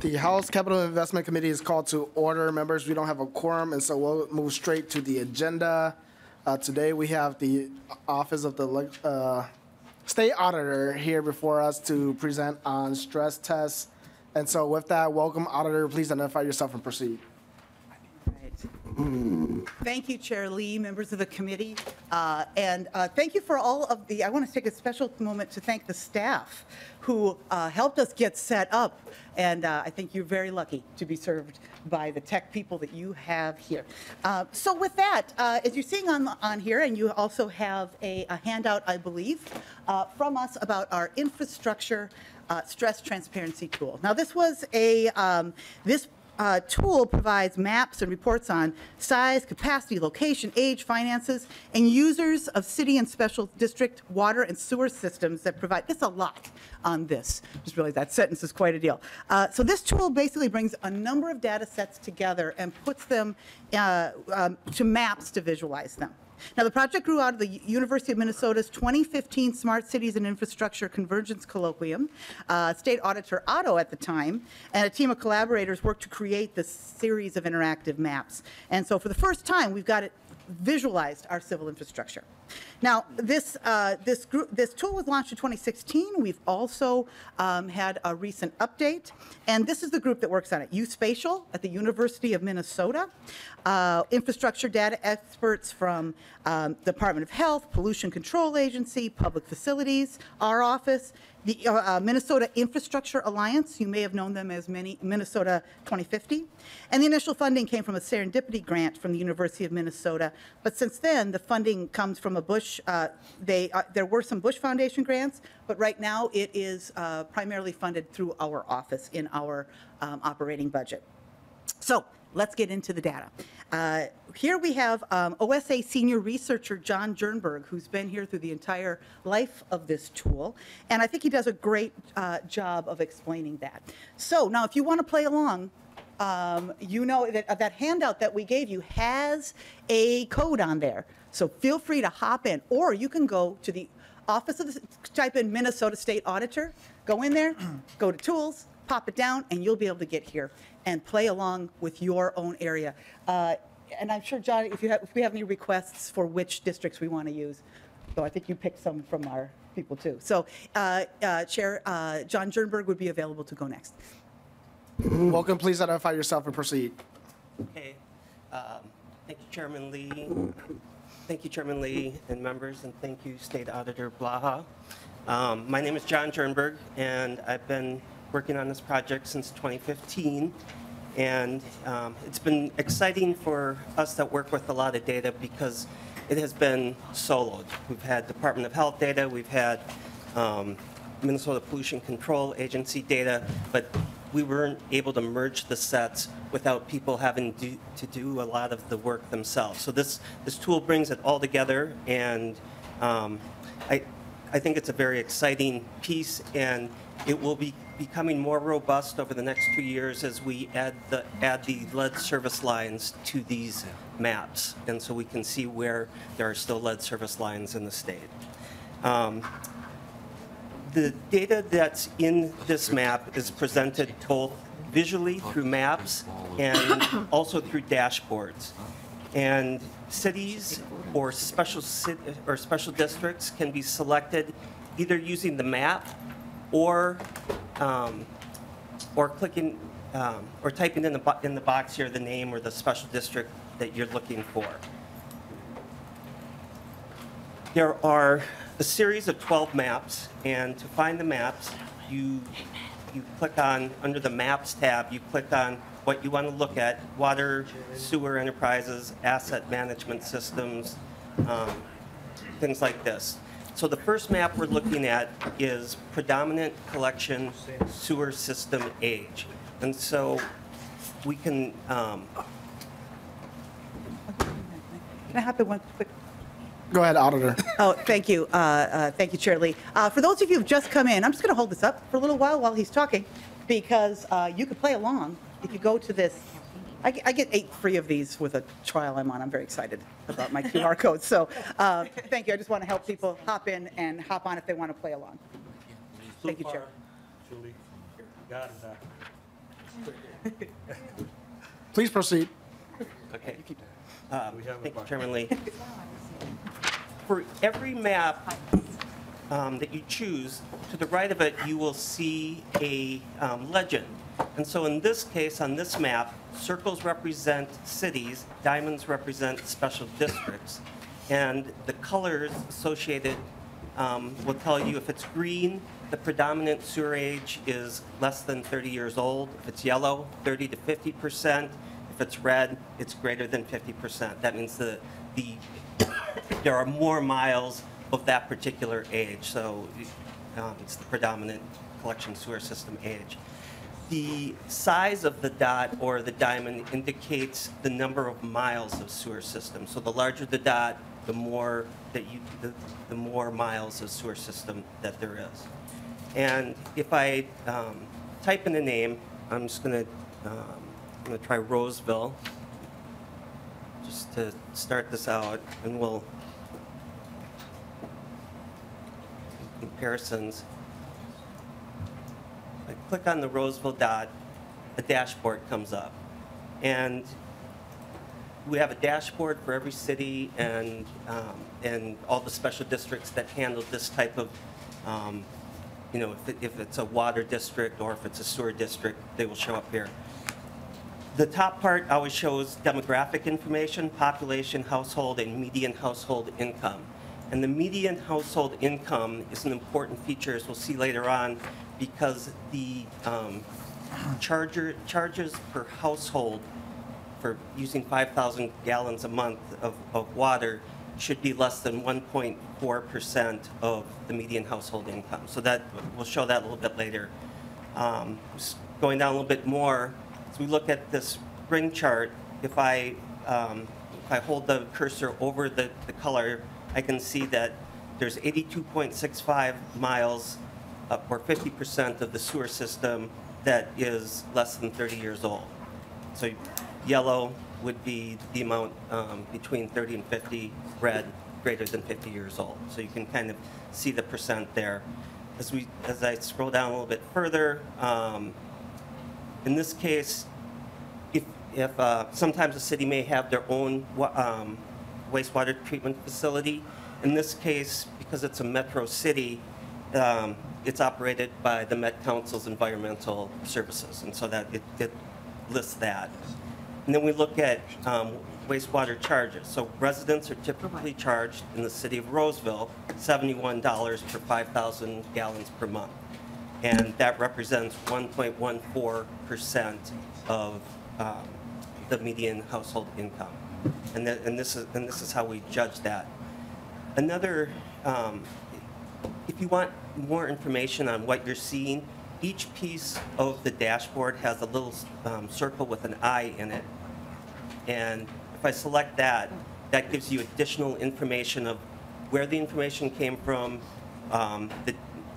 The House Capital Investment Committee is called to order. Members, we don't have a quorum, and so we'll move straight to the agenda. Today we have the Office of the State Auditor here before us to present on stress tests. And so with that, welcome, Auditor. Please identify yourself and proceed. Thank you, Chair Lee, members of the committee, and thank you for all of the, I want to take a special moment to thank the staff who helped us get set up, and I think you're very lucky to be served by the tech people that you have here. So with that, as you're seeing on here, and you also have a handout, I believe, from us about our infrastructure stress transparency tool. Now this was this tool provides maps and reports on size, capacity, location, age, finances, and users of city and special district water and sewer systems that provide, there's a lot on this. Just realized that sentence is quite a deal. So this tool basically brings a number of data sets together and puts them to maps to visualize them. Now, the project grew out of the University of Minnesota's 2015 Smart Cities and Infrastructure Convergence Colloquium. State Auditor Otto at the time and a team of collaborators worked to create this series of interactive maps. And so for the first time, we've got it visualized our civil infrastructure. Now, this tool was launched in 2016. We've also had a recent update, and this is the group that works on it. USpatial at the University of Minnesota, infrastructure data experts from Department of Health, Pollution Control Agency, Public Facilities, our office, the Minnesota Infrastructure Alliance, you may have known them as Minnesota 2050, and the initial funding came from a serendipity grant from the University of Minnesota, but since then the funding comes from a Bush, there were some Bush Foundation grants, but right now it is primarily funded through our office in our operating budget. So let's get into the data. Here we have OSA senior researcher John Jernberg, who's been here through the entire life of this tool, and I think he does a great job of explaining that. So now if you want to play along, you know that that handout that we gave you has a code on there, so feel free to hop in, or you can go to the Office of the, type in Minnesota State Auditor, go in there, go to Tools, pop it down, and you'll be able to get here and play along with your own area. And I'm sure, John, if we have any requests for which districts we want to use, so I think you picked some from our people too. So Chair John Jernberg would be available to go next. Welcome. Please identify yourself and proceed. Okay. Thank you, Chairman Lee. Thank you, Chairman Lee and members, and thank you, State Auditor Blaha. My name is John Jernberg, and I've been working on this project since 2015, and it's been exciting for us that work with a lot of data because it has been soloed. We've had Department of Health data, we've had Minnesota Pollution Control Agency data, but we weren't able to merge the sets without people having to do a lot of the work themselves. So this tool brings it all together, and I think it's a very exciting piece, and it will be becoming more robust over the next 2 years as we add the lead service lines to these maps, and so we can see where there are still lead service lines in the state. The data that's in this map is presented both visually through maps and also through dashboards. And cities or special districts can be selected either using the map or clicking or typing in the box here the name or the special district that you're looking for. There are a series of 12 maps, and to find the maps, you click on, under the Maps tab, you click on what you want to look at: water, sewer enterprises, asset management systems, things like this. So the first map we're looking at is predominant collection sewer system age. And so we can... Can I hop in one quick? Go ahead, Auditor. Oh, thank you. Thank you, Chair Lee. For those of you who've just come in, I'm just going to hold this up for a little while he's talking, because you can play along if you go to this. I get 8 free of these with a trial I'm on. I'm very excited about my QR code. So thank you. I just want to help people hop in and hop on if they want to play along. Thank you, Chair. Julie, got it. Please proceed. Okay. Thank you, Chairman Lee. For every map that you choose, to the right of it, you will see a legend. And so in this case, on this map, circles represent cities, diamonds represent special districts. And the colors associated will tell you if it's green, the predominant sewer age is less than 30 years old. If it's yellow, 30 to 50%. If it's red, it's greater than 50%. That means there are more miles of that particular age. So it's the predominant collection sewer system age. The size of the dot or the diamond indicates the number of miles of sewer system. So the larger the dot, the more miles of sewer system that there is. And if I type in a name, I'm just going to try Roseville, just to start this out, and we'll comparisons. I click on the Roseville dot, a dashboard comes up, and we have a dashboard for every city and all the special districts that handle this type of, if it's a water district or if it's a sewer district, they will show up here. The top part always shows demographic information, population, household, and median household income. And the median household income is an important feature, as we'll see later on, because the charges per household for using 5,000 gallons a month of water should be less than 1.4% of the median household income. So that we'll show that a little bit later. Just going down a little bit more, as we look at this ring chart, if I hold the cursor over the color, I can see that there's 82.65 miles, or 50% of the sewer system that is less than 30 years old. So yellow would be the amount between 30 and 50, red greater than 50 years old. So you can kind of see the percent there. As I scroll down a little bit further, in this case, if sometimes a city may have their own wastewater treatment facility. In this case, because it's a metro city, it's operated by the Met Council's Environmental Services, and so that it lists that. And then we look at wastewater charges. So residents are typically charged in the city of Roseville $71 per 5,000 gallons per month. And that represents 1.14% of the median household income. And this is how we judge that. Another, if you want more information on what you're seeing, each piece of the dashboard has a little circle with an eye in it. And if I select that, that gives you additional information of where the information came from,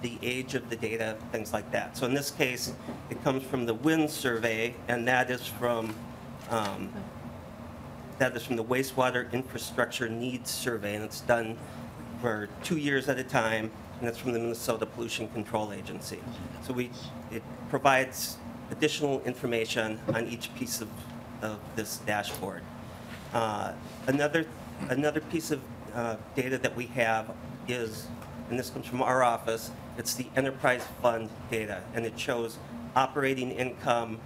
the age of the data, things like that. So in this case, it comes from the wind survey, and that is from the wastewater infrastructure needs survey, and it's done for 2 years at a time, and it's from the Minnesota Pollution Control Agency. So it provides additional information on each piece of this dashboard. Another piece of data that we have is, and this comes from our office, it's the enterprise fund data, and it shows operating income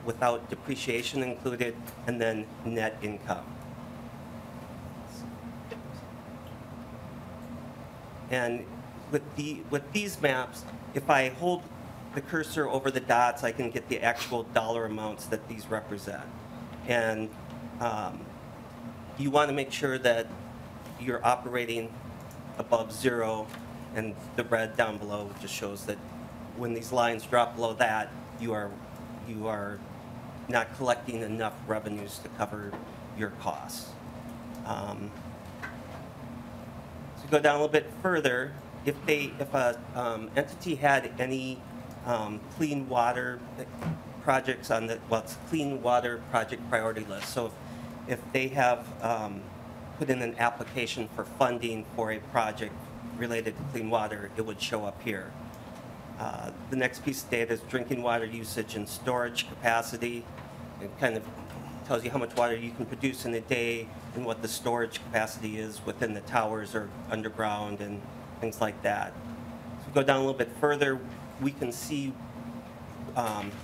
without depreciation included, and then net income. And with these maps, if I hold the cursor over the dots, I can get the actual dollar amounts that these represent. And you want to make sure that you're operating above zero, and the red down below just shows that when these lines drop below that, you are not collecting enough revenues to cover your costs. So go down a little bit further. If a entity had any clean water projects on it's clean water project priority list. So if they have put in an application for funding for a project related to clean water, it would show up here. The next piece of data is drinking water usage and storage capacity. It kind of tells you how much water you can produce in a day and what the storage capacity is within the towers or underground and things like that. So we go down a little bit further, we can see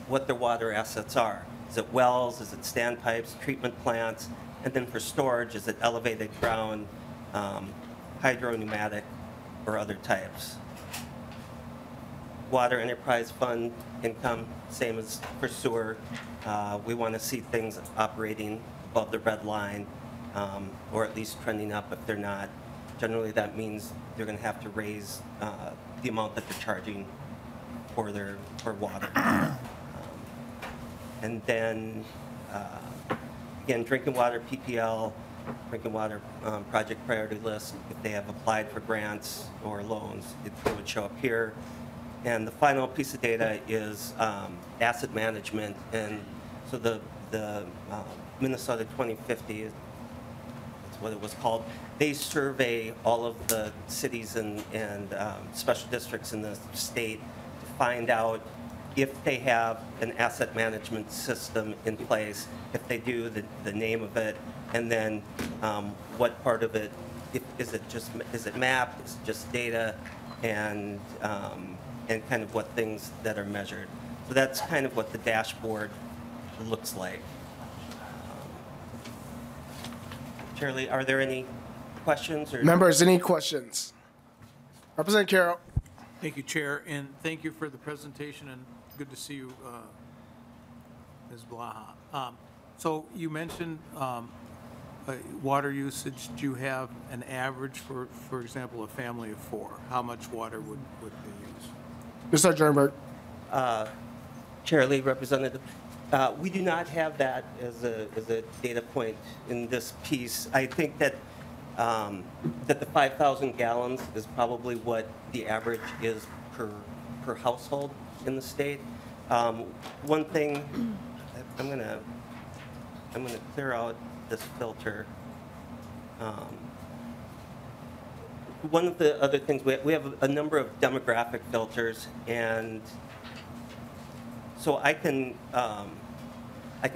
what their water assets are. Is it wells, is it standpipes, treatment plants, and then for storage, is it elevated ground, hydro-pneumatic, or other types. Water Enterprise Fund income, same as for sewer. We want to see things operating above the red line, or at least trending up if they're not. Generally, that means they're going to have to raise the amount that they're charging for water. And then, again, drinking water PPL, drinking water project priority list, if they have applied for grants or loans, it would show up here. And the final piece of data is asset management. And so the Minnesota 2050, that's what it was called, they survey all of the cities and special districts in the state to find out if they have an asset management system in place, if they do, the name of it, and then what part of it, is it mapped, is it just data, and kind of what things that are measured. So that's kind of what the dashboard looks like. Shirley, are there any questions? Or Members, any questions? Representative Carroll. Thank you, Chair, and thank you for the presentation, and good to see you, Ms. Blaha. So you mentioned water usage. Do you have an average for example, a family of 4? How much water would they use? Mr. Jernberg. Chair Lee, Representative, we do not have that as a data point in this piece. I think that that the 5,000 gallons is probably what the average is per household in the state. One thing, I'm gonna clear out this filter. One of the other things, we have a number of demographic filters, and so I can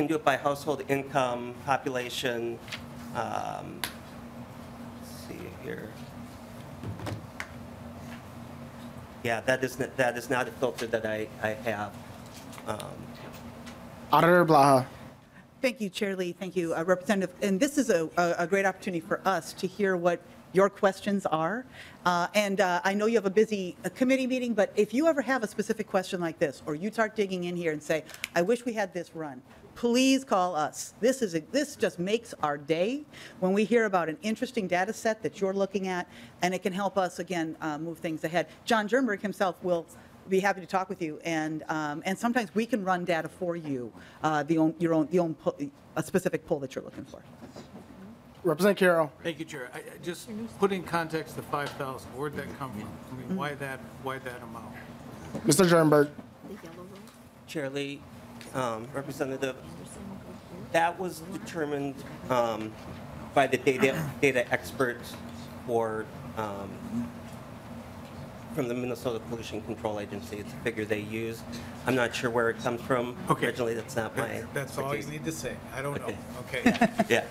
do it by household income, population. Let's see here. Yeah, that is not a filter that I have. Auditor Blaha. Thank you, Chair Lee. Thank you, Representative. And this is a great opportunity for us to hear what your questions are. I know you have a busy committee meeting, but if you ever have a specific question like this, or you start digging in here and say, I wish we had this run, please call us. This just makes our day when we hear about an interesting data set that you're looking at, and it can help us, again, move things ahead. John Jernberg himself will be happy to talk with you, and sometimes we can run data for you, a specific poll that you're looking for. Representative Carroll. Thank you, Chair. Just put in context the 5,000. Where'd that come from? I mean, why that amount? Mr. Jernberg. Chair Lee, Representative, that was determined by the data experts from the Minnesota Pollution Control Agency. It's a figure they use. I'm not sure where it comes from. Okay. Originally, that's not my That's all you expertise. need to say. I don't know. Okay. Yeah.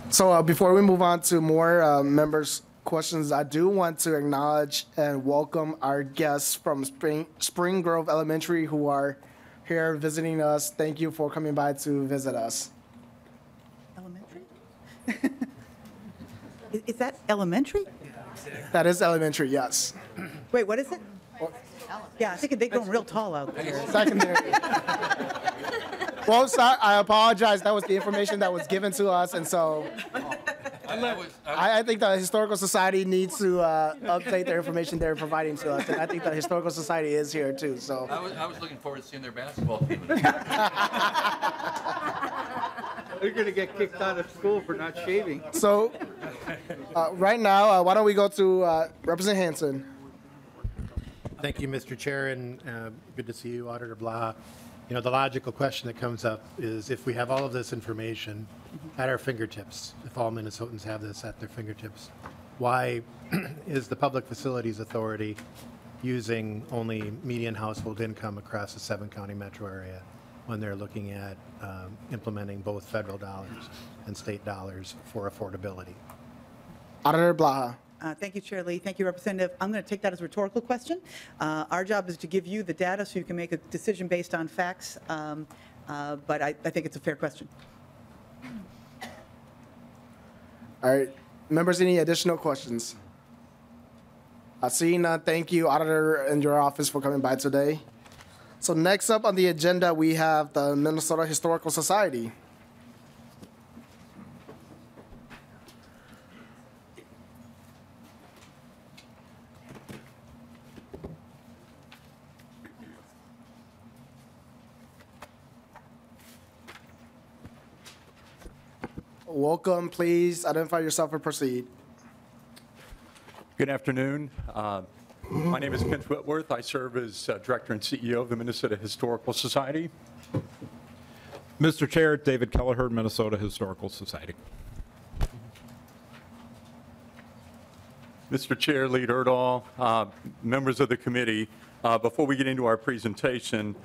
So before we move on to more members' questions, I do want to acknowledge and welcome our guests from Spring Grove Elementary who are here visiting us. Thank you for coming by to visit us. Elementary? Is that elementary? That is elementary, yes. Wait, what is it? Yeah, I think they're growing real tall out there. Secondary. Well, sorry, I apologize. That was the information that was given to us, and so I think the Historical Society needs to update their information they're providing to us, and I think the Historical Society is here too. So I was looking forward to seeing their basketball team. They're going to get kicked out of school for not shaving. So right now, why don't we go to Representative Hansen? Thank you, Mr. Chair, and good to see you, Auditor Blah. You know, the logical question that comes up is if we have all of this information at our fingertips, if all Minnesotans have this at their fingertips, why is the Public Facilities Authority using only median household income across the 7-county metro area when they're looking at implementing both federal dollars and state dollars for affordability. Auditor Blaha. Thank you, Chair Lee. Thank you, Representative. I'm going to take that as a rhetorical question. Our job is to give you the data so you can make a decision based on facts, but I think it's a fair question. All right, members, any additional questions? Seeing none, thank you, Auditor, and your office for coming by today. So next up on the agenda, we have the Minnesota Historical Society. Welcome, please identify yourself and proceed. Good afternoon. My name is Kent Whitworth. I serve as Director and CEO of the Minnesota Historical Society. Mr. Chair, David Kelleher, Minnesota Historical Society. Mr. Chair, Lead Erdahl, members of the committee, before we get into our presentation,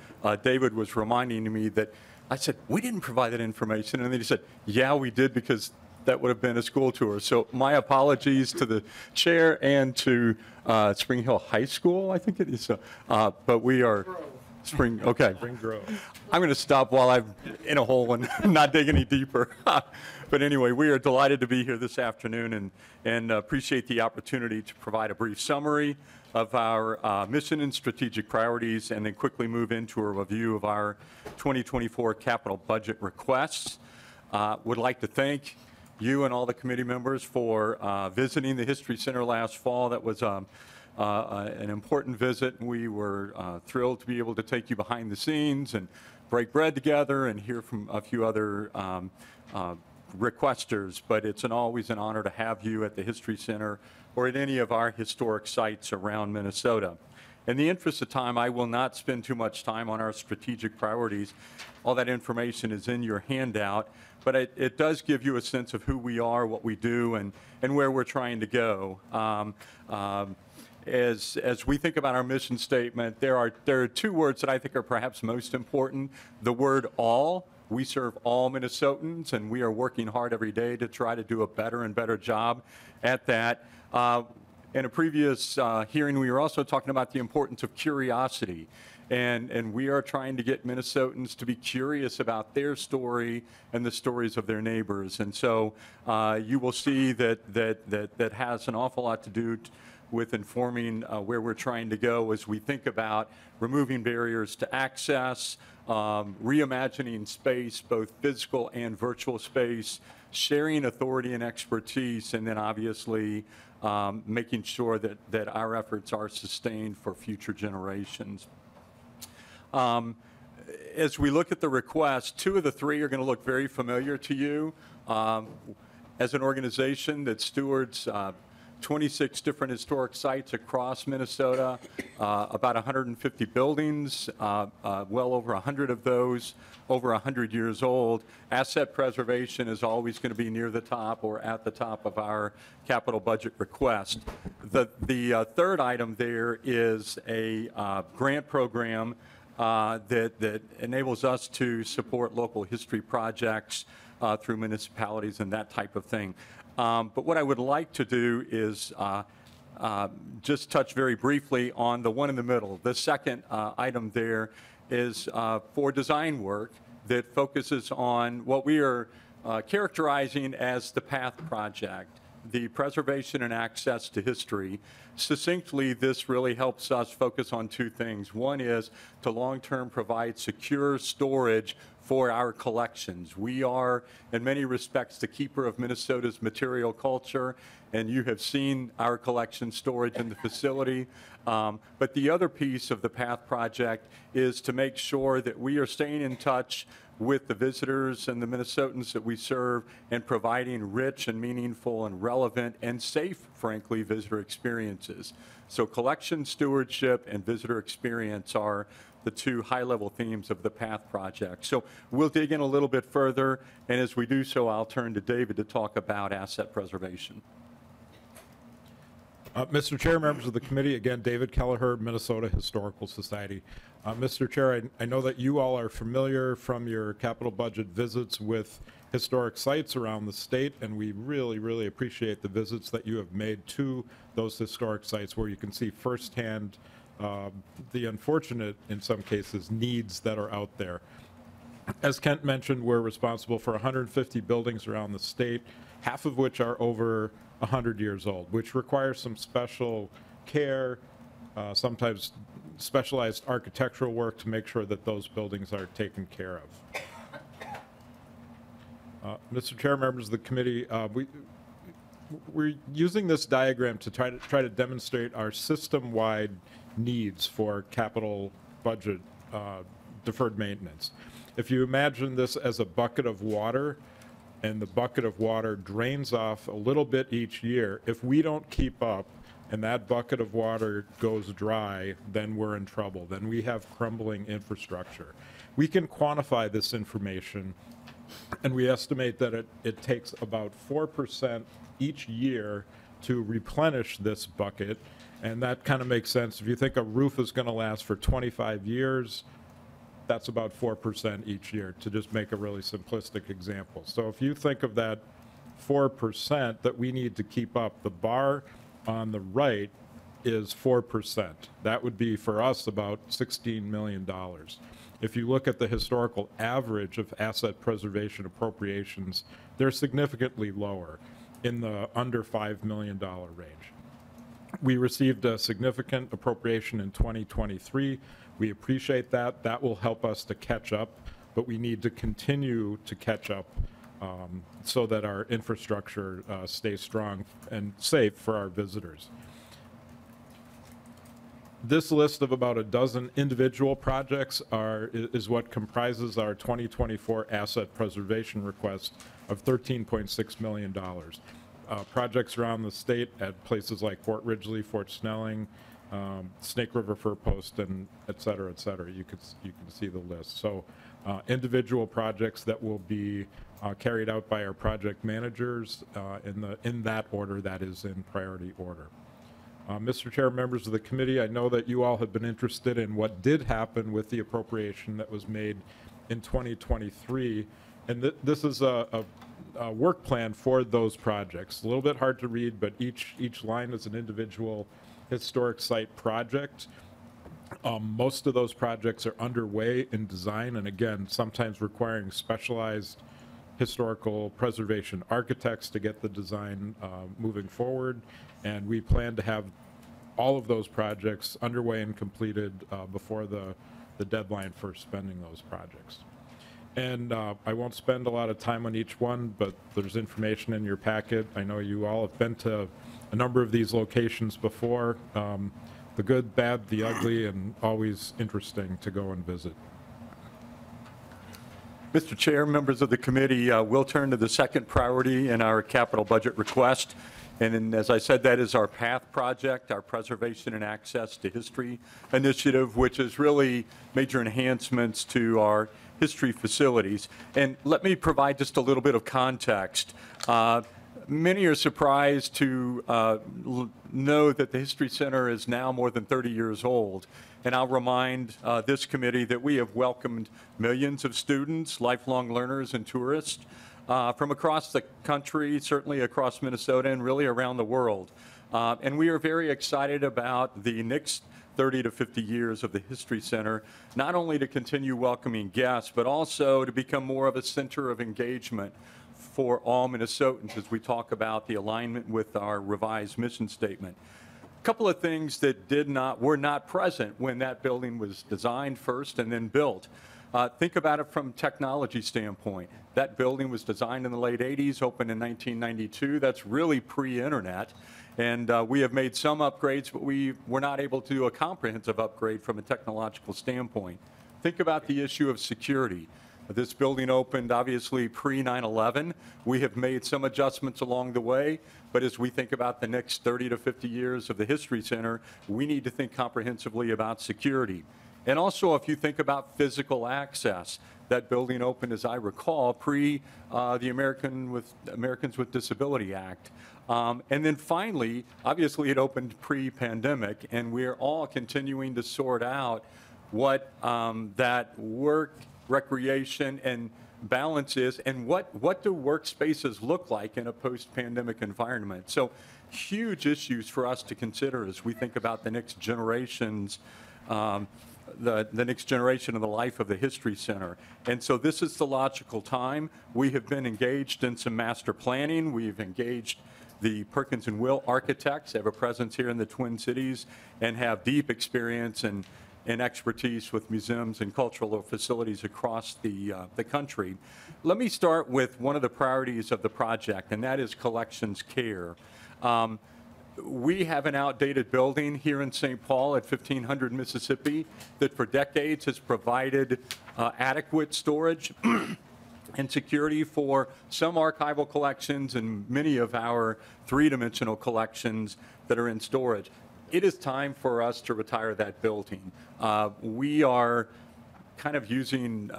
David was reminding me that I said, we didn't provide that information. And then he said, yeah, we did, because that would have been a school tour. So my apologies to the chair and to Spring Hill High School, I think it is. But we are Spring Grove. I'm going to stop while I'm in a hole and not dig any deeper. But anyway, we are delighted to be here this afternoon and appreciate the opportunity to provide a brief summary of our mission and strategic priorities, and then quickly move into a review of our 2024 capital budget requests. Would like to thank you and all the committee members for visiting the History Center last fall. That was an important visit. We were thrilled to be able to take you behind the scenes and break bread together and hear from a few other requesters, but it's always an honor to have you at the History Center or at any of our historic sites around Minnesota. In the interest of time, I will not spend too much time on our strategic priorities. All that information is in your handout, but it does give you a sense of who we are, what we do, and where we're trying to go. As we think about our mission statement, there are two words that I think are perhaps most important. The word all. We serve all Minnesotans, and we are working hard every day to try to do a better and better job at that. In a previous hearing, we were also talking about the importance of curiosity, and we are trying to get Minnesotans to be curious about their story and the stories of their neighbors. And so you will see that has an awful lot to do with informing where we're trying to go as we think about removing barriers to access, reimagining space, both physical and virtual space, sharing authority and expertise, and then obviously making sure that our efforts are sustained for future generations. As we look at the request, two of the three are going to look very familiar to you. As an organization that stewards 26 different historic sites across Minnesota, about 150 buildings, well over 100 of those over 100 years old. Asset preservation is always going to be near the top or at the top of our capital budget request. The third item there is a grant program that enables us to support local history projects through municipalities and that type of thing. But what I would like to do is just touch very briefly on the one in the middle. The second item there is for design work that focuses on what we are characterizing as the PATH project, the preservation and access to history. Succinctly, this really helps us focus on two things. One is to long-term provide secure storage for our collections. We are, in many respects, the keeper of Minnesota's material culture, and you have seen our collection storage in the facility. But the other piece of the PATH project is to make sure that we are staying in touch with the visitors and the Minnesotans that we serve and providing rich and meaningful and relevant and safe, frankly, visitor experiences. So collection stewardship and visitor experience are the two high-level themes of the PATH project. So we'll dig in a little bit further, and as we do so, I'll turn to David to talk about asset preservation. Mr. Chair, members of the committee, again, David Kelleher, Minnesota Historical Society. Mr. Chair, I know that you all are familiar from your capital budget visits with historic sites around the state, and we really, really appreciate the visits that you have made to those historic sites where you can see firsthand the unfortunate, in some cases, needs that are out there. As Kent mentioned, we're responsible for 150 buildings around the state, half of which are over 100 years old, which requires some special care, sometimes specialized architectural work to make sure that those buildings are taken care of. Mr. Chair, members of the committee, we're using this diagram to try to demonstrate our system-wide needs for capital budget deferred maintenance. If you imagine this as a bucket of water, and the bucket of water drains off a little bit each year, if we don't keep up and that bucket of water goes dry, then we're in trouble. Then we have crumbling infrastructure. We can quantify this information, and we estimate that it takes about 4% each year to replenish this bucket, and that kind of makes sense. If you think a roof is going to last for 25 years, that's about 4% each year, to just make a really simplistic example. So if you think of that 4% that we need to keep up, the bar on the right is 4%. That would be, for us, about $16 million. If you look at the historical average of asset preservation appropriations, they're significantly lower, in the under $5 million range. We received a significant appropriation in 2023. We appreciate that. That will help us to catch up, but we need to continue to catch up so that our infrastructure stays strong and safe for our visitors. This list of about a dozen individual projects is what comprises our 2024 asset preservation request of $13.6 million. Projects around the state at places like Fort Ridgely, Fort Snelling, Snake River Fur Post, and et cetera, et cetera. You can see the list. So individual projects that will be carried out by our project managers in that order, that is in priority order. Mr. Chair, members of the committee, I know that you all have been interested in what did happen with the appropriation that was made in 2023. And this is a work plan for those projects. A little bit hard to read, but each line is an individual historic site project. Most of those projects are underway in design, and again, sometimes requiring specialized historical preservation architects to get the design moving forward. And we plan to have all of those projects underway and completed before the deadline for spending those projects. And I won't spend a lot of time on each one, but there's information in your packet. I know you all have been to a number of these locations before. The good, bad, the ugly, and always interesting to go and visit. Mr. Chair, members of the committee, we'll turn to the second priority in our capital budget request. And then, as I said, that is our PATH project, our Preservation and Access to History initiative, which is really major enhancements to our history facilities. And let me provide just a little bit of context. Many are surprised to know that the History Center is now more than 30 years old. And I'll remind this committee that we have welcomed millions of students, lifelong learners, and tourists from across the country, certainly across Minnesota, and really around the world. And we are very excited about the next 30 to 50 years of the History Center, not only to continue welcoming guests, but also to become more of a center of engagement for all Minnesotans as we talk about the alignment with our revised mission statement. A couple of things that were not present when that building was designed first and then built. Think about it from a technology standpoint. That building was designed in the late 80s, opened in 1992. That's really pre-internet. And we have made some upgrades, but we were not able to do a comprehensive upgrade from a technological standpoint. Think about the issue of security. This building opened obviously pre-9/11. We have made some adjustments along the way, but as we think about the next 30 to 50 years of the History Center, we need to think comprehensively about security. And also, if you think about physical access, that building opened, as I recall, pre the Americans with Disability Act. And then finally, obviously, it opened pre-pandemic, and we're all continuing to sort out what that work, recreation, and balance is, and what do workspaces look like in a post-pandemic environment. So huge issues for us to consider as we think about the next generations, the next generation of the life of the History Center. And so this is the logical time. We have been engaged in some master planning. We've engaged the Perkins and Will architects, have a presence here in the Twin Cities, and have deep experience and expertise with museums and cultural facilities across the country. Let me start with one of the priorities of the project, and that is collections care. We have an outdated building here in St. Paul at 1500 Mississippi that for decades has provided adequate storage and security for some archival collections and many of our three-dimensional collections that are in storage. It is time for us to retire that building. We are kind of using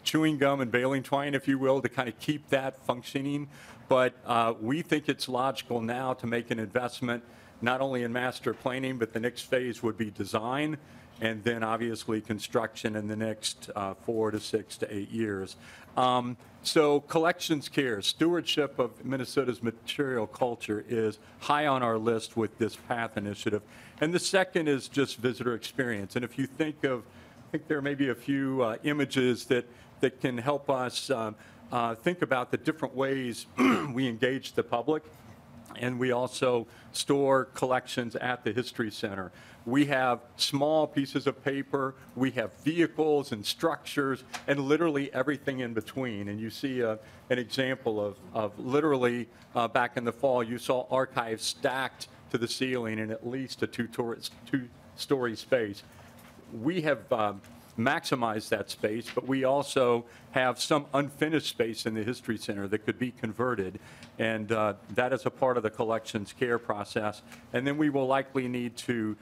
chewing gum and baling twine, if you will, to kind of keep that functioning. But we think it's logical now to make an investment not only in master planning, but the next phase would be design, and then obviously construction in the next 4 to 6 to 8 years. So collections care, stewardship of Minnesota's material culture is high on our list with this PATH initiative. And the second is just visitor experience. And if you think there may be a few images that can help us think about the different ways we engage the public. And we also store collections at the History Center. We have small pieces of paper, we have vehicles and structures, and literally everything in between. And you see an example of literally back in the fall, you saw archives stacked to the ceiling in at least a two-story space. We have maximize that space, but we also have some unfinished space in the History Center that could be converted, and that is a part of the collections care process. And then we will likely need to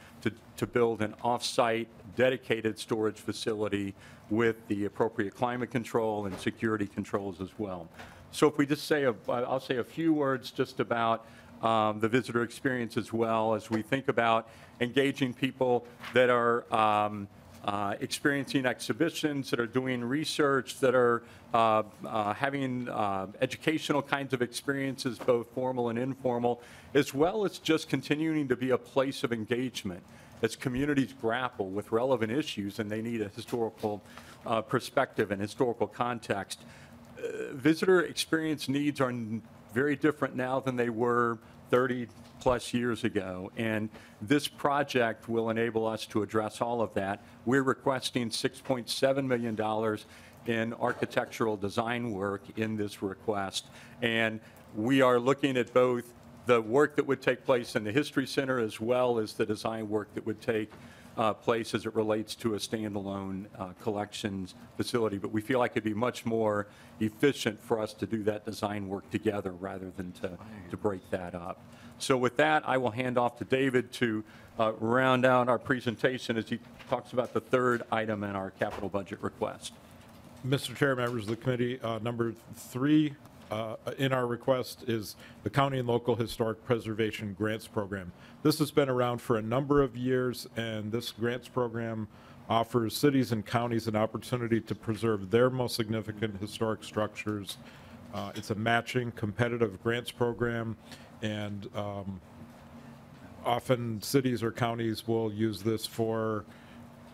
build an off-site dedicated storage facility with the appropriate climate control and security controls as well. So if we just say, I'll say a few words just about the visitor experience as well, as we think about engaging people that are experiencing exhibitions, that are doing research, that are having educational kinds of experiences, both formal and informal, as well as just continuing to be a place of engagement as communities grapple with relevant issues and they need a historical perspective and historical context. Visitor experience needs are very different now than they were 30 plus years ago, and this project will enable us to address all of that. We're requesting $6.7 million in architectural design work in this request, and we are looking at both the work that would take place in the History Center as well as the design work that would take place as it relates to a standalone collections facility. But we feel like it'd be much more efficient for us to do that design work together rather than to break that up. So with that, I will hand off to David to round out our presentation as he talks about the third item in our capital budget request. Mr. Chair, members of the committee, number 3 in our request is the County and Local Historic Preservation Grants Program. This has been around for a number of years, and this grants program offers cities and counties an opportunity to preserve their most significant historic structures. It's a matching competitive grants program, and often cities or counties will use this for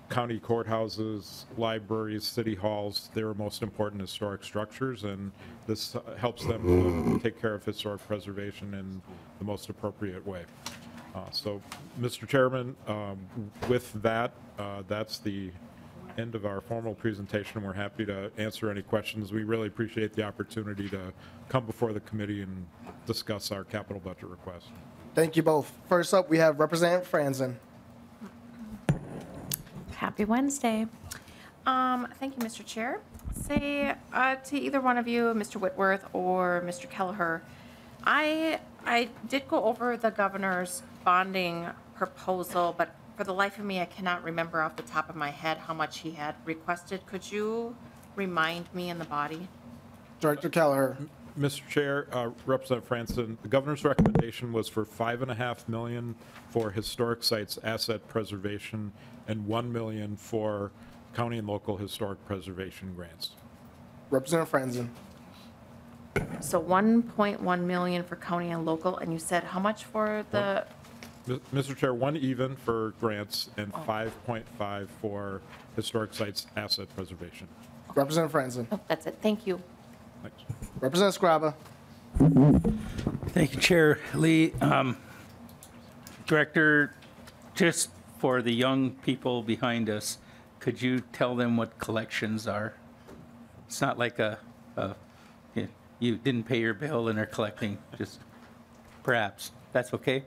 county courthouses, libraries, city halls, their most important historic structures, and this helps them to take care of historic preservation in the most appropriate way. So, Mr. Chairman, with that, that's the end of our formal presentation. We're happy to answer any questions. We really appreciate the opportunity to come before the committee and discuss our capital budget request. Thank you both. First up, we have Representative Franzen. Happy Wednesday. Thank you, Mr. Chair. Say to either one of you, Mr. Whitworth or Mr. Kelleher, I did go over the governor's bonding proposal, but For the life of me, I cannot remember off the top of my head how much he had requested. Could you remind me in the body? Director Kelleher. Mr. Chair, Representative Franson, the governor's recommendation was for $5.5 million for historic sites asset preservation and $1 million for county and local historic preservation grants. Representative Franzen. So 1.1 million for county and local, and you said how much for the, Mr. Chair, 1 even for grants and 5.5 for historic sites asset preservation. Representative Franzen. oh, that's it, thank you. Thanks. Representative Scriba. Thank you, Chair Lee. Director, just for the young people behind us, could you tell them what collections are? It's not like you didn't pay your bill and are collecting, just perhaps. That's okay?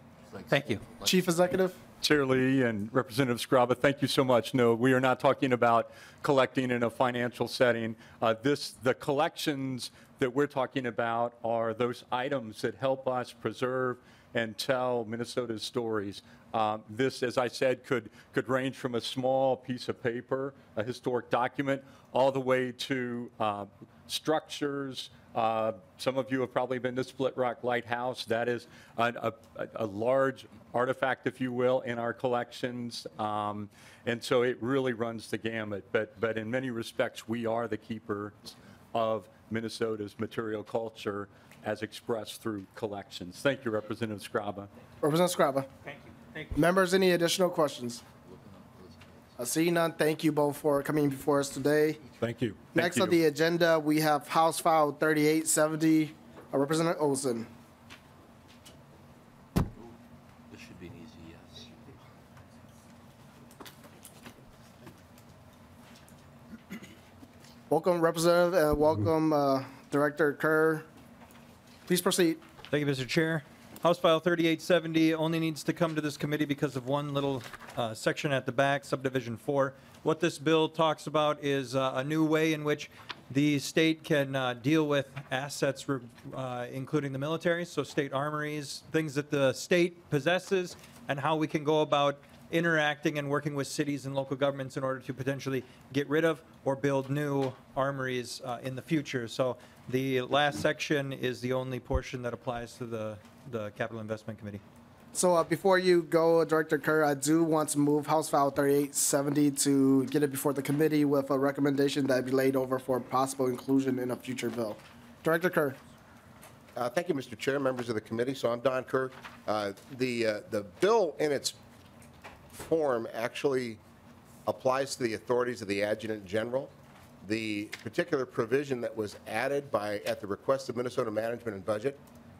Thank you. Chief Executive. Chair Lee and Representative Scriba, thank you so much. No, we are not talking about collecting in a financial setting. The collections that we're talking about are those items that help us preserve and tell Minnesota's stories. This, as I said, could range from a small piece of paper, a historic document, all the way to structures. Some of you have probably been to Split Rock Lighthouse. That is a large artifact, if you will, in our collections. And so it really runs the gamut. But in many respects, we are the keepers of Minnesota's material culture as expressed through collections. Thank you, Representative Scriba. Representative Scriba. Thank you. Thank you. Members, any additional questions? Seeing none, thank you both for coming before us today. Thank you. Next you. on the agenda, we have House File 3870. Representative Olson. This should be an easy yes. Welcome, Representative, and welcome, Director Kerr. Please proceed. Thank you, Mr. Chair. House File 3870 only needs to come to this committee because of one little section at the back, subdivision 4. What this bill talks about is a new way in which the state can deal with assets, including the military, so state armories, things that the state possesses, and how we can go about interacting and working with cities and local governments in order to potentially get rid of or build new armories in the future. So the last section is the only portion that applies to the Capital Investment Committee. So before you go, Director Kerr, I do want to move House File 3870 to get it before the committee with a recommendation that be laid over for possible inclusion in a future bill. Director Kerr. Thank you, Mr. Chair, members of the committee. So I'm Don Kerr. The bill in its form actually applies to the authorities of the Adjutant General. The particular provision that was added at the request of Minnesota Management and Budget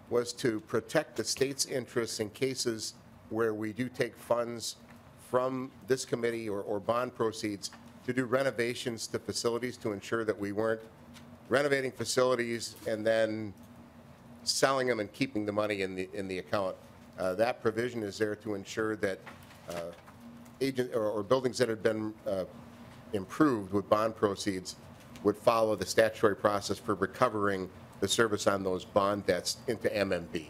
was to protect the state's interests in cases where we do take funds from this committee or bond proceeds to do renovations to facilities to ensure that we weren't renovating facilities and then selling them and keeping the money in the account. That provision is there to ensure that buildings that have been improved with bond proceeds would follow the statutory process for recovering the service on those bond debts into MMB.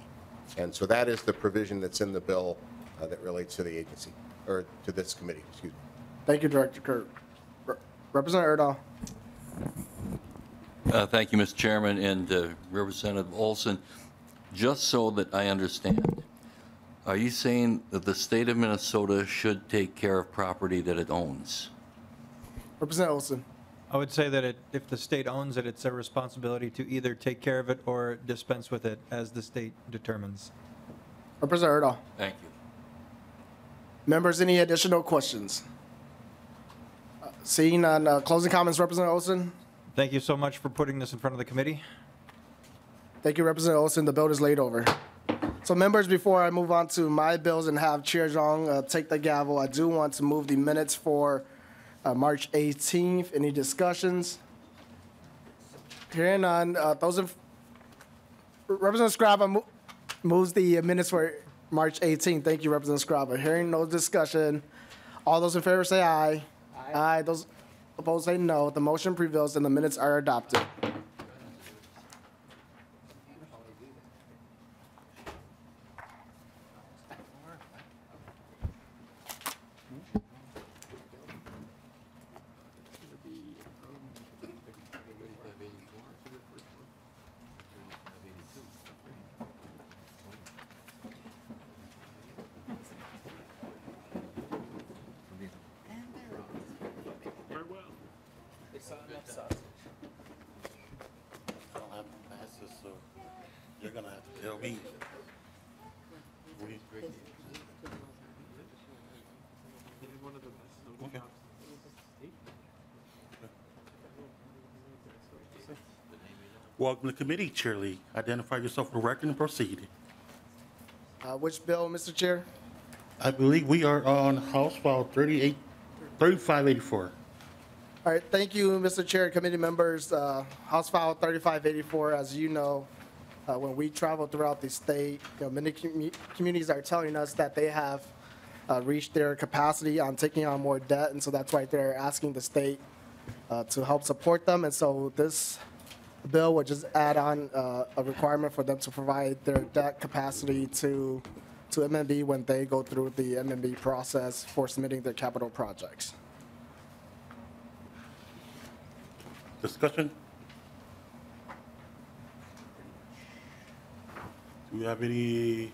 And so that is the provision that's in the bill that relates to the agency, or to this committee, excuse me. Thank you, Director Kerr. Representative Erdahl. Thank you, Mr. Chairman, and Representative Olson. Just so that I understand, are you saying that the state of Minnesota should take care of property that it owns? Representative Olson. I would say that if the state owns it, it's their responsibility to either take care of it or dispense with it as the state determines. Representative Erdahl. Thank you. Members, any additional questions? Seeing none, closing comments, Representative Olson. Thank you so much for putting this in front of the committee. Thank you, Representative Olson. The bill is laid over. So members, before I move on to my bills and have Chair Zhang take the gavel, I do want to move the minutes for March 18th. Any discussions? Hearing none. Representative Scriba moves the minutes for March 18th. Thank you, Representative Scriba. Hearing no discussion. All those in favor say aye. Aye. Those opposed say no. The motion prevails and the minutes are adopted. You're gonna have to tell me. Okay. Welcome to committee, Chair Lee. Identify yourself for the record and proceed. Which bill, Mr. Chair? I believe we are on House File 3584. All right, thank you, Mr. Chair, committee members. House File 3584, as you know, when we travel throughout the state, many communities are telling us that they have reached their capacity on taking on more debt, and so that's why they're asking the state to help support them. And so this bill would just add on a requirement for them to provide their debt capacity to MMB when they go through the MMB process for submitting their capital projects. Discussion? Do you have any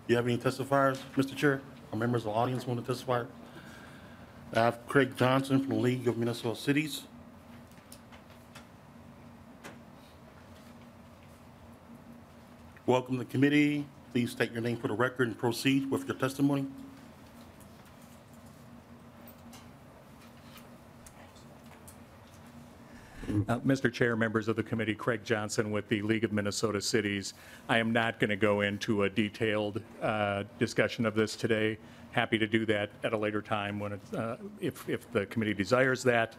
testifiers, Mr. Chair? Or members of the audience want to testify? I have Craig Johnson from the League of Minnesota Cities. Welcome to the committee. Please state your name for the record and proceed with your testimony. Mr. Chair, members of the committee, Craig Johnson with the League of Minnesota Cities. I am not going to go into a detailed discussion of this today. Happy to do that at a later time when if the committee desires that.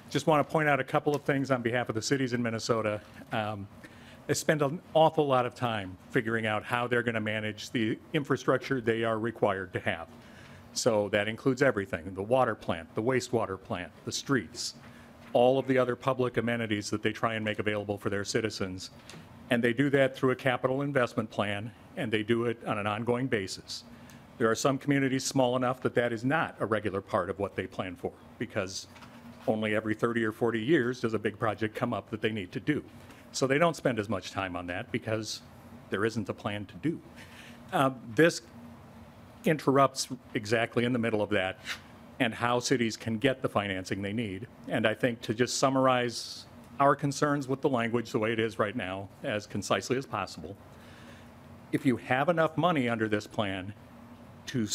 Just want to point out a couple of things on behalf of the cities in Minnesota. They spend an awful lot of time figuring out how they're going to manage the infrastructure they are required to have. So that includes everything, the water plant, the wastewater plant, the streets, all of the other public amenities that they try and make available for their citizens. And they do that through a capital investment plan, and they do it on an ongoing basis. There are some communities small enough that that is not a regular part of what they plan for, because only every 30 or 40 years does a big project come up that they need to do. So they don't spend as much time on that because there isn't a plan to do. This interrupts exactly in the middle of that and how cities can get the financing they need. And I think to just summarize our concerns with the language the way it is right now as concisely as possible, if you have enough money under this plan to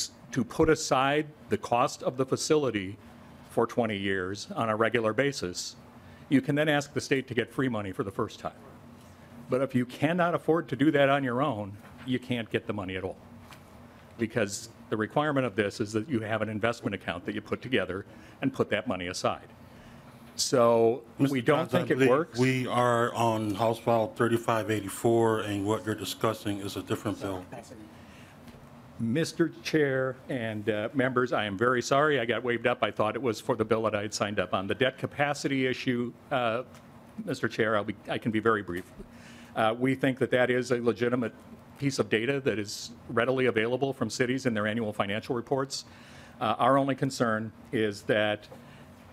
put aside the cost of the facility for 20 years on a regular basis, you can then ask the state to get free money for the first time. But if you cannot afford to do that on your own, you can't get the money at all. Because the requirement of this is that you have an investment account that you put together and put that money aside. So we don't think it works. We are on House File 3584, and what you're discussing is a different bill. Mr. Chair and members, I am very sorry I got waved up. I thought it was for the bill that I had signed up on. The debt capacity issue, Mr. Chair, I can be very brief. We think that that is a legitimate piece of data that is readily available from cities in their annual financial reports. Our only concern is that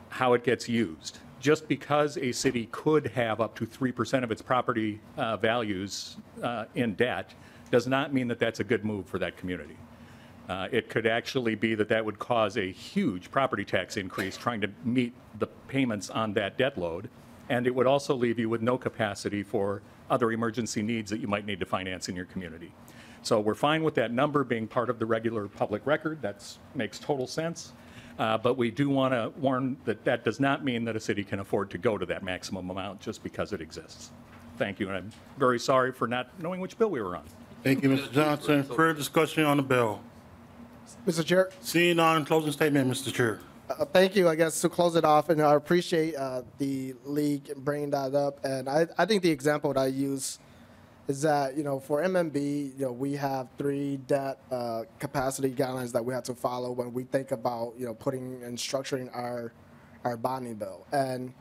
how it gets used. Just because a city could have up to 3% of its property values in debt does not mean that that's a good move for that community. It could actually be that that would cause a huge property tax increase trying to meet the payments on that debt load, and it would also leave you with no capacity for other emergency needs that you might need to finance in your community. So we're fine with that number being part of the regular public record. That makes total sense. But we do want to warn that that does not mean that a city can afford to go to that maximum amount just because it exists. Thank you, and I'm very sorry for not knowing which bill we were on. Thank you, Mr. Johnson. Further discussion on the bill? Mr. Chair. Seeing none, closing statement, Mr. Chair. Thank you. I guess to close it off, and I appreciate the league bringing that up. And I think the example that I use is that, for MMB, we have 3 debt capacity guidelines that we have to follow when we think about, putting and structuring our bonding bill. And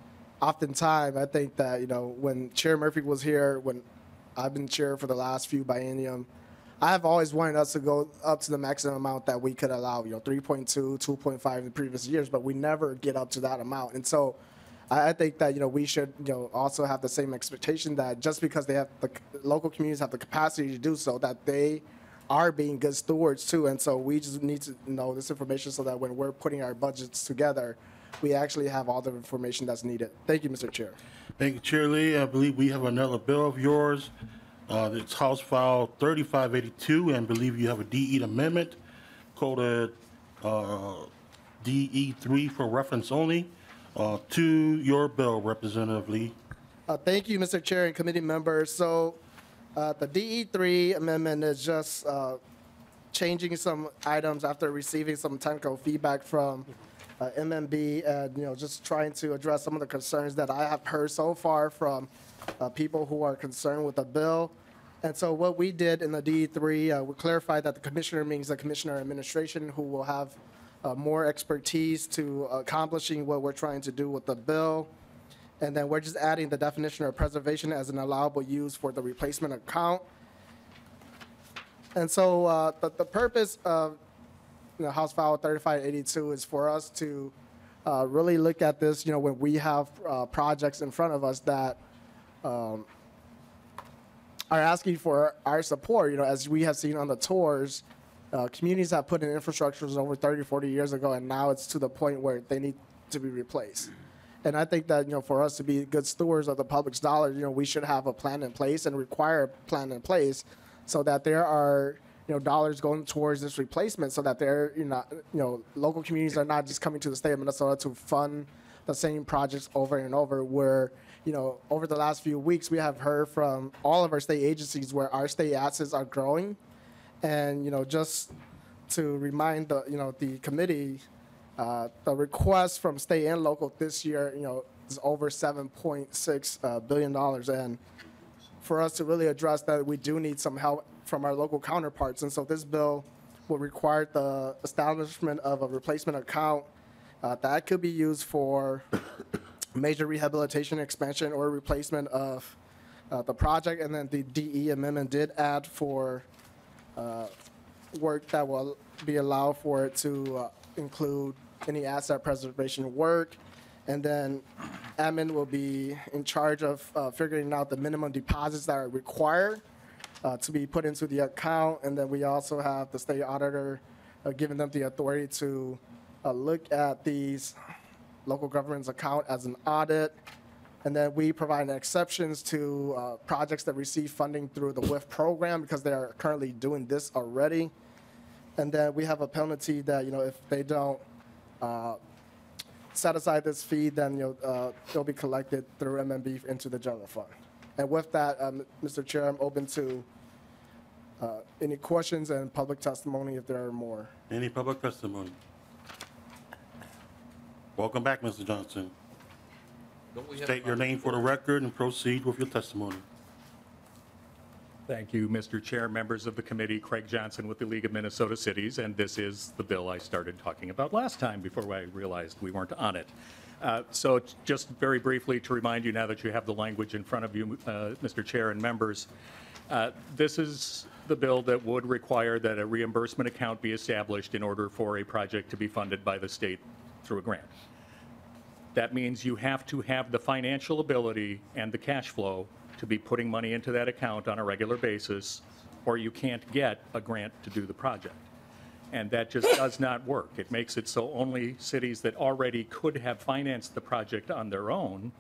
oftentimes, I think that, when Chair Murphy was here, when I've been chair for the last few biennium, I have always wanted us to go up to the maximum amount that we could allow, 3.2, 2.5 in the previous years, but we never get up to that amount. And so I think that, we should, also have the same expectation that just because they have the local communities have the capacity to do so, that they are being good stewards too. And so we just need to know this information so that when we're putting our budgets together, we actually have all the information that's needed. Thank you, Mr. Chair. Thank you, Chair Lee. I believe we have another bill of yours. It's House File 3582, and believe you have a DE amendment coded DE3 for reference only. To your bill, Representative Lee. Thank you, Mr. Chair and committee members. So the DE3 amendment is just changing some items after receiving some technical feedback from MMB, and just trying to address some of the concerns that I have heard so far from people who are concerned with the bill. And so what we did in the DE3, we clarified that the commissioner means the commissioner administration, who will have more expertise to accomplishing what we're trying to do with the bill. And then we're just adding the definition of preservation as an allowable use for the replacement account. And so the purpose of House File 3582 is for us to really look at this, when we have projects in front of us that are asking for our support. As we have seen on the tours, communities have put in infrastructures over 30, 40 years ago, and now it's to the point where they need to be replaced. And I think that, for us to be good stewards of the public's dollars, we should have a plan in place and require a plan in place so that there are, dollars going towards this replacement, so that they're, local communities are not just coming to the state of Minnesota to fund the same projects over and over, where, over the last few weeks, we have heard from all of our state agencies where our state assets are growing. And, just to remind the committee, the request from state and local this year, is over $7.6 billion. And for us to really address that, we do need some help from our local counterparts. And so this bill will require the establishment of a replacement account that could be used for major rehabilitation, expansion, or replacement of the project. And then the DE amendment did add for work that will be allowed for it to include any asset preservation work. And then admin will be in charge of figuring out the minimum deposits that are required to be put into the account. And then we also have the state auditor giving them the authority to look at these local government's account as an audit. And then we provide exceptions to projects that receive funding through the WIF program, because they are currently doing this already. And then we have a penalty that, if they don't set aside this fee, then they'll be collected through MMB into the general fund. And with that, Mr. Chair, I'm open to any questions and public testimony if there are more. Any public testimony? Welcome back, Mr. Johnson. State your name for the record and proceed with your testimony. Thank you, Mr. Chair, members of the committee. Craig Johnson with the League of Minnesota Cities, and this is the bill I started talking about last time before I realized we weren't on it. So just very briefly to remind you, now that you have the language in front of you, Mr. Chair and members, this is the bill that would require that a reimbursement account be established in order for a project to be funded by the state through a grant. That means you have to have the financial ability and the cash flow to be putting money into that account on a regular basis, or you can't get a grant to do the project. And that just does not work. It makes it so only cities that already could have financed the project on their own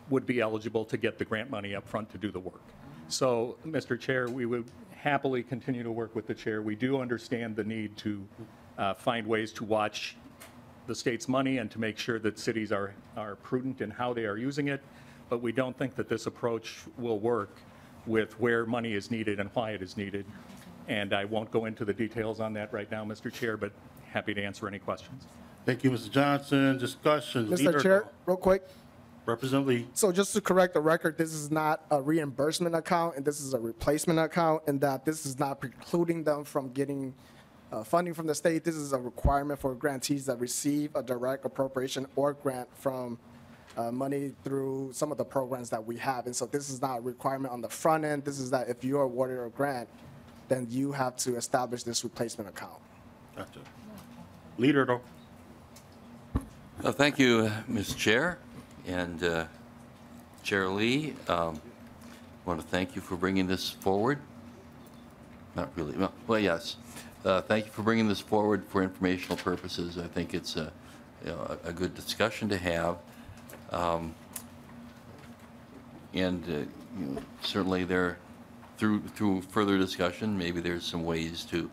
would be eligible to get the grant money up front to do the work. So, Mr. Chair, we would happily continue to work with the chair. We do understand the need to find ways to watch the state's money and to make sure that cities are prudent in how they are using it, but we don't think that this approach will work with where money is needed and why it is needed. And I won't go into the details on that right now, Mr. Chair, but happy to answer any questions. Thank you, Mr. Johnson. Discussion. Mr. Chair, real quick. Representative Lee. So just to correct the record, this is not a reimbursement account, and this is a replacement account, and that this is not precluding them from getting funding from the state. This is a requirement for grantees that receive a direct appropriation or grant from money through some of the programs that we have. And so this is not a requirement on the front end. This is that if you're awarded a grant, then you have to establish this replacement account. Gotcha. Leader, though. Thank you, Ms. Chair. And Chair Lee, I want to thank you for bringing this forward. Not really. Well, yes. Thank you for bringing this forward for informational purposes. I think it's a good discussion to have. And certainly there through further discussion, maybe there's some ways to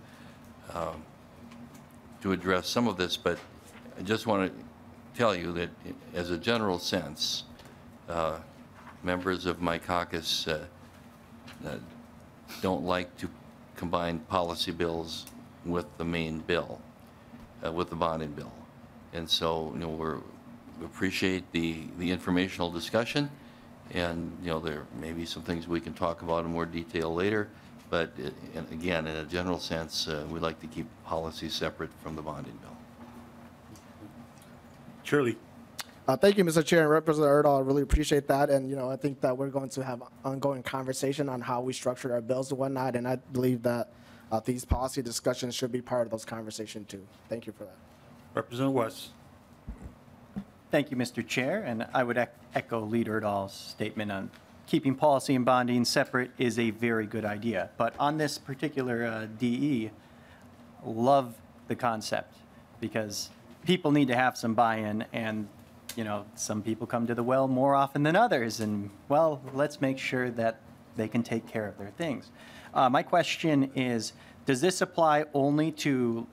address some of this, but I just want to tell you that as a general sense, members of my caucus don't like to combine policy bills with the main bill, with the bonding bill. And so, we appreciate the informational discussion, and, there may be some things we can talk about in more detail later, but again, in a general sense, we like to keep policy separate from the bonding bill. Shirley. Thank you, Mr. Chair and Representative Erdahl. I really appreciate that. And, I think that we're going to have ongoing conversation on how we structure our bills and whatnot. And I believe that these policy discussions should be part of those conversations too. Thank you for that. Representative West. Thank you, Mr. Chair. And I would echo Leader Erdahl's statement on keeping policy and bonding separate is a very good idea. But on this particular DE, love the concept because people need to have some buy-in, and some people come to the well more often than others, and well, let's make sure that they can take care of their things. My question is, does this apply only to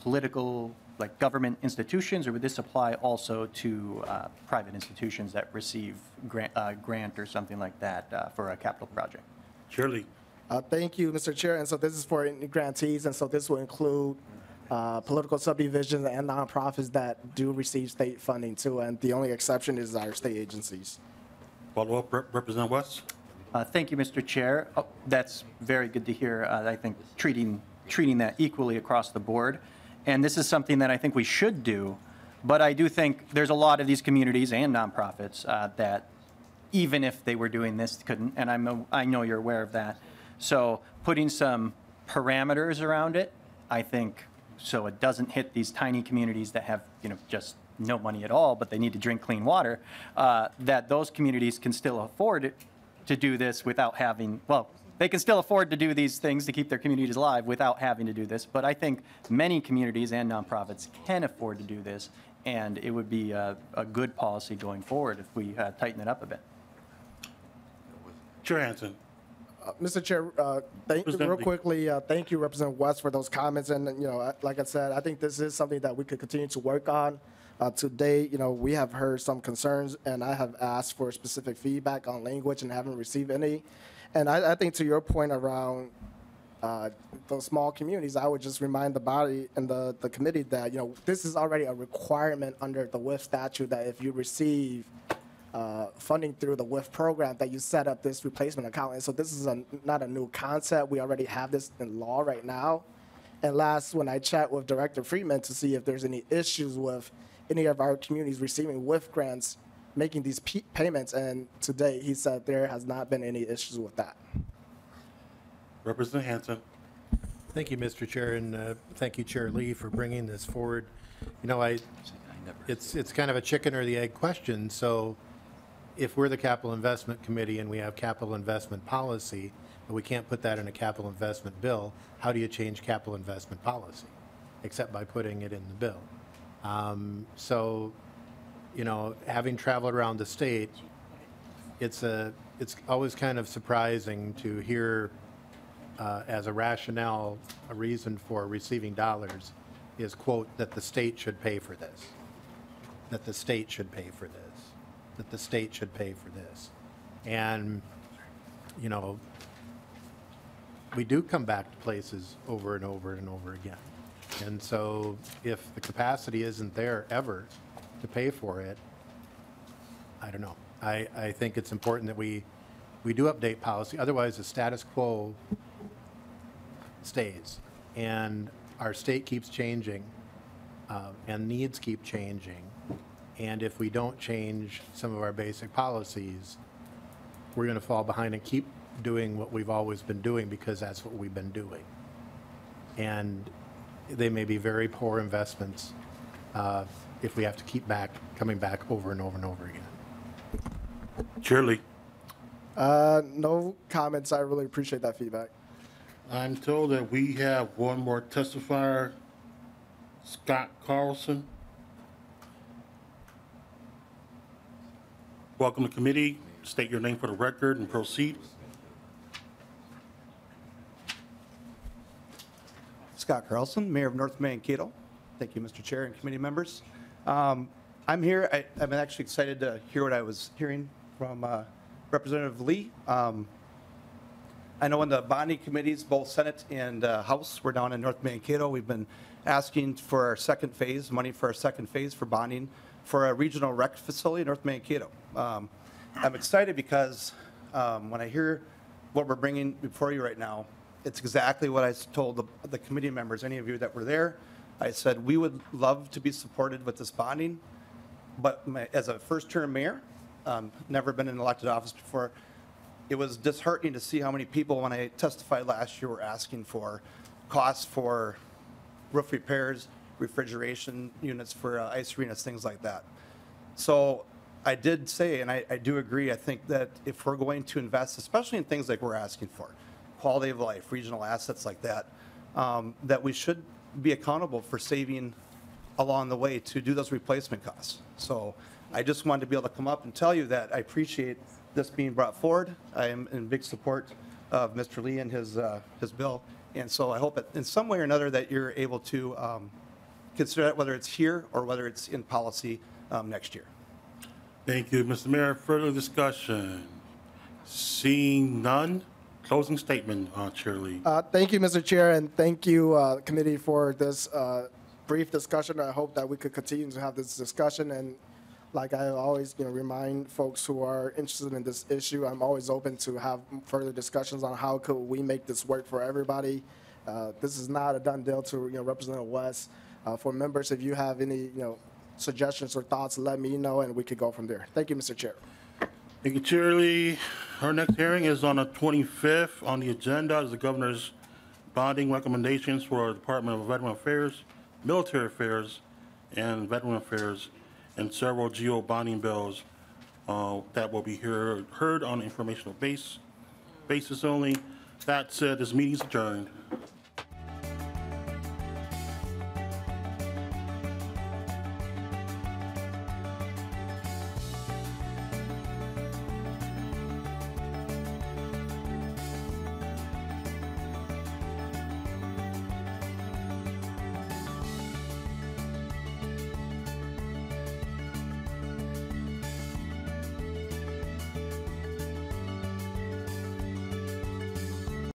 political, government institutions, or would this apply also to private institutions that receive grant or something like that for a capital project? Shirley. Thank you, Mr. Chair. And so this is for any grantees, and so this will include political subdivisions and nonprofits that do receive state funding too, and the only exception is our state agencies. Follow up, Representative West. Thank you, Mr. Chair. That's very good to hear. I think treating that equally across the board, and this is something that I think we should do. But I do think there's a lot of these communities and nonprofits that, even if they were doing this, couldn't. And I know you're aware of that. So putting some parameters around it, I think, so it doesn't hit these tiny communities that have, just no money at all, but they need to drink clean water, that those communities can still afford to do this without having, well, they can still afford to do these things to keep their communities alive without having to do this. But I think many communities and nonprofits can afford to do this, and it would be a good policy going forward if we tighten it up a bit. Chair Hansen. Mr. Chair, real quickly, thank you, Representative West, for those comments. And, like I said, I think this is something that we could continue to work on. Today, we have heard some concerns, and I have asked for specific feedback on language and haven't received any. And I think to your point around those small communities, I would just remind the body and the committee that, this is already a requirement under the WIF statute that if you receive funding through the WIF program that you set up this replacement account. And so this is not a new concept. We already have this in law right now. And last, when I chat with Director Friedman to see if there's any issues with any of our communities receiving WIF grants, making these payments, and today he said there has not been any issues with that. Representative Hansen. Thank you, Mr. Chair, and thank you, Chair Lee, for bringing this forward. It's kind of a chicken or the egg question. So if we're the Capital Investment Committee and we have capital investment policy, but we can't put that in a capital investment bill, how do you change capital investment policy? Except by putting it in the bill. Having traveled around the state, it's always kind of surprising to hear as a rationale, a reason for receiving dollars is, quote, that the state should pay for this, that the state should pay for this, that the state should pay for this. And, we do come back to places over and over and over again. And so if the capacity isn't there ever to pay for it, I don't know. I think it's important that we do update policy. Otherwise, the status quo stays. And our state keeps changing, and needs keep changing. And if we don't change some of our basic policies, we're going to fall behind and keep doing what we've always been doing because that's what we've been doing. And they may be very poor investments if we have to keep coming back over and over and over again. Shirley. No comments. I really appreciate that feedback. I'm told that we have one more testifier, Scott Carlson. Welcome to committee. State your name for the record and proceed. Scott Carlson, Mayor of North Mankato. Thank you, Mr. Chair and committee members. I'm here, I'm actually excited to hear what I was hearing from Representative Lee. I know in the bonding committees, both Senate and House, we're down in North Mankato. We've been asking for our second phase, money for our second phase for bonding for a regional rec facility in North Mankato. I'm excited because when I hear what we're bringing before you right now, it's exactly what I told the committee members, any of you that were there. I said, we would love to be supported with this bonding, but as a first-term mayor, never been in elected office before, it was disheartening to see how many people, when I testified last year, were asking for costs for roof repairs, refrigeration units for ice arenas, things like that. So I did say, and I do agree, I think that if we're going to invest, especially in things like we're asking for, quality of life, regional assets like that, that we should be accountable for saving along the way to do those replacement costs. So I just wanted to be able to come up and tell you that I appreciate this being brought forward. I am in big support of Mr. Lee and his bill. And so I hope that in some way or another that you're able to consider that, whether it's here or whether it's in policy next year. Thank you, Mr. Mayor. Further discussion? Seeing none, closing statement, Chair Lee. Thank you, Mr. Chair, and thank you, committee, for this brief discussion. I hope that we could continue to have this discussion. And like I always remind folks who are interested in this issue, I'm always open to have further discussions on how could we make this work for everybody. This is not a done deal to Representative West. For members, if you have any suggestions or thoughts, let me know, and we could go from there. Thank you, Mr. Chair. Thank you, Chair Lee. Our next hearing is on the 25th. On the agenda is the governor's bonding recommendations for the Department of Veteran Affairs, Military Affairs, and Veteran Affairs, and several GO bonding bills that will be heard on informational basis only. That said, this meeting is adjourned.